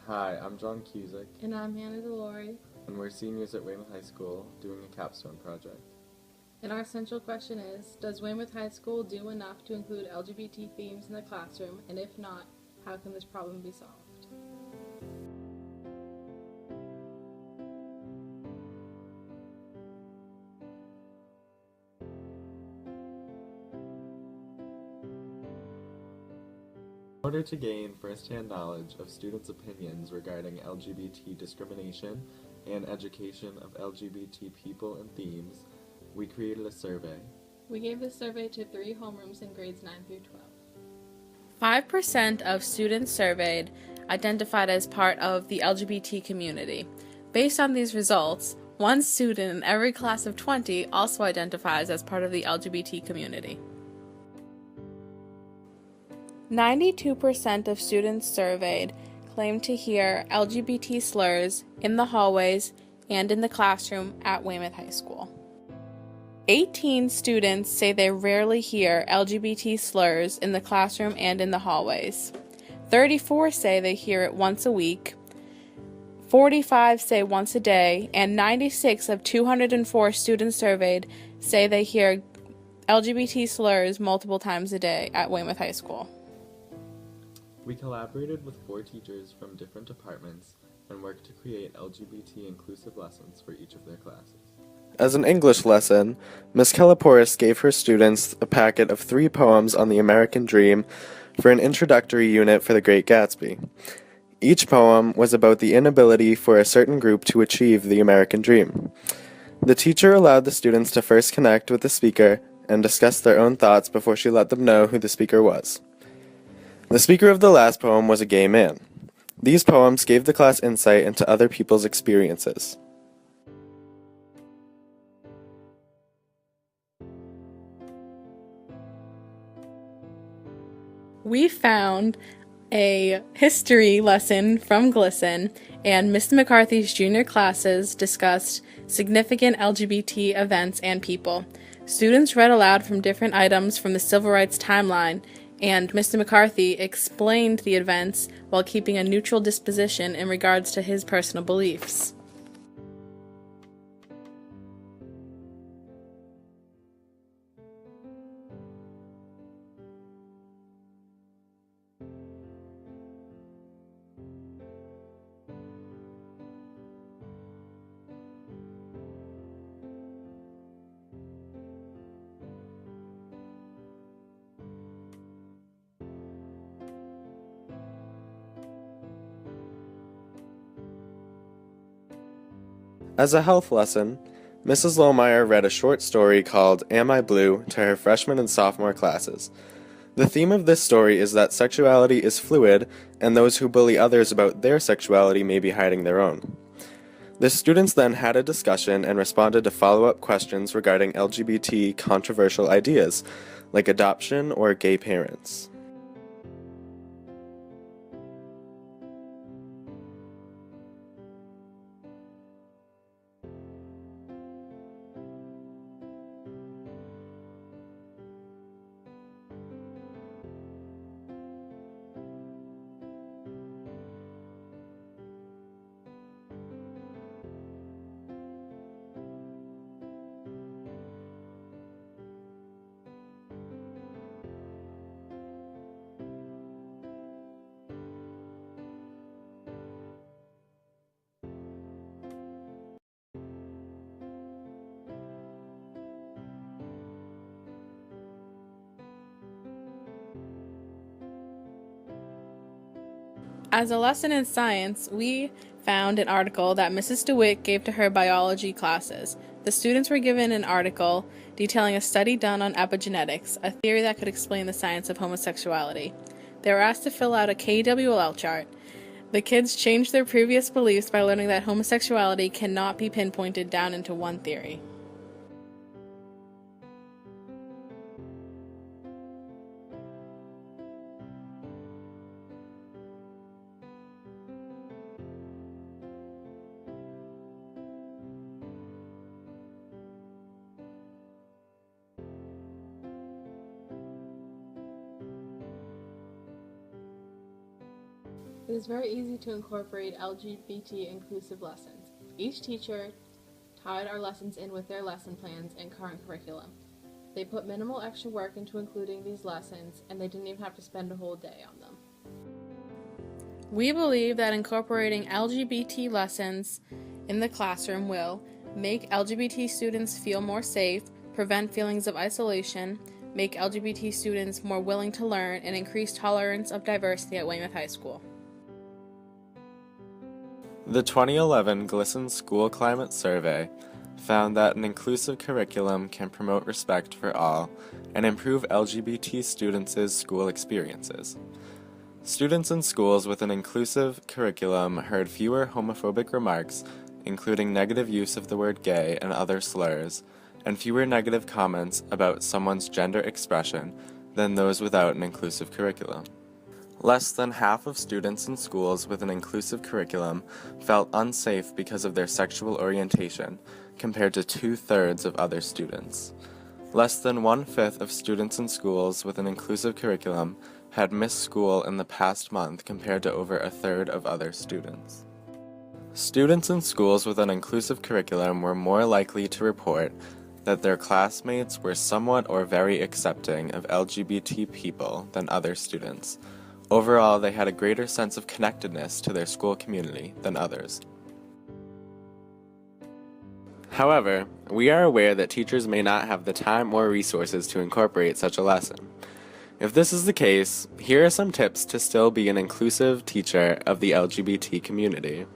Hi, I'm John Cusick, And I'm Hannah Delori. and we're seniors at Weymouth High School doing a capstone project. And our central question is, does Weymouth High School do enough to include LGBT themes in the classroom? And if not, how can this problem be solved? In order to gain first-hand knowledge of students' opinions regarding LGBT discrimination and education of LGBT people and themes, we created a survey. We gave this survey to 3 homerooms in grades 9 through 12. 5% of students surveyed identified as part of the LGBT community. Based on these results, 1 student in every class of 20 also identifies as part of the LGBT community. 92% of students surveyed claimed to hear LGBT slurs in the hallways and in the classroom at Weymouth High School. 18 students say they rarely hear LGBT slurs in the classroom and in the hallways. 34 say they hear it once a week. 45 say once a day, and 96 of 204 students surveyed say they hear LGBT slurs multiple times a day at Weymouth High School. We collaborated with 4 teachers from different departments and worked to create LGBT inclusive lessons for each of their classes. As an English lesson, Ms. Kelliporis gave her students a packet of 3 poems on the American dream for an introductory unit for The Great Gatsby. Each poem was about the inability for a certain group to achieve the American dream. The teacher allowed the students to first connect with the speaker and discuss their own thoughts before she let them know who the speaker was. The speaker of the last poem was a gay man. These poems gave the class insight into other people's experiences. We found a history lesson from GLSEN, and Mr. McCarthy's junior classes discussed significant LGBT events and people. Students read aloud from different items from the civil rights timeline, and Mr. McCarthy explained the events while keeping a neutral disposition in regards to his personal beliefs. As a health lesson, Mrs. Lohmeyer read a short story called Am I Blue to her freshman and sophomore classes. The theme of this story is that sexuality is fluid, and those who bully others about their sexuality may be hiding their own. The students then had a discussion and responded to follow-up questions regarding LGBT controversial ideas, like adoption or gay parents. As a lesson in science, we found an article that Mrs. DeWitt gave to her biology classes. The students were given an article detailing a study done on epigenetics, a theory that could explain the science of homosexuality. They were asked to fill out a KWL chart. The kids changed their previous beliefs by learning that homosexuality cannot be pinpointed down into one theory. It is very easy to incorporate LGBT inclusive lessons. Each teacher tied our lessons in with their lesson plans and current curriculum. They put minimal extra work into including these lessons, and they didn't even have to spend a whole day on them. We believe that incorporating LGBT lessons in the classroom will make LGBT students feel more safe, prevent feelings of isolation, make LGBT students more willing to learn, and increase tolerance of diversity at Weymouth High School. The 2011 GLSEN School Climate Survey found that an inclusive curriculum can promote respect for all and improve LGBT students' school experiences. Students in schools with an inclusive curriculum heard fewer homophobic remarks, including negative use of the word gay and other slurs, and fewer negative comments about someone's gender expression than those without an inclusive curriculum. Less than half of students in schools with an inclusive curriculum felt unsafe because of their sexual orientation, compared to 2/3 of other students. Less than 1/5 of students in schools with an inclusive curriculum had missed school in the past month, compared to over 1/3 of other students. Students in schools with an inclusive curriculum were more likely to report that their classmates were somewhat or very accepting of LGBT people than other students. Overall, they had a greater sense of connectedness to their school community than others. However, we are aware that teachers may not have the time or resources to incorporate such a lesson. If this is the case, here are some tips to still be an inclusive teacher of the LGBT community.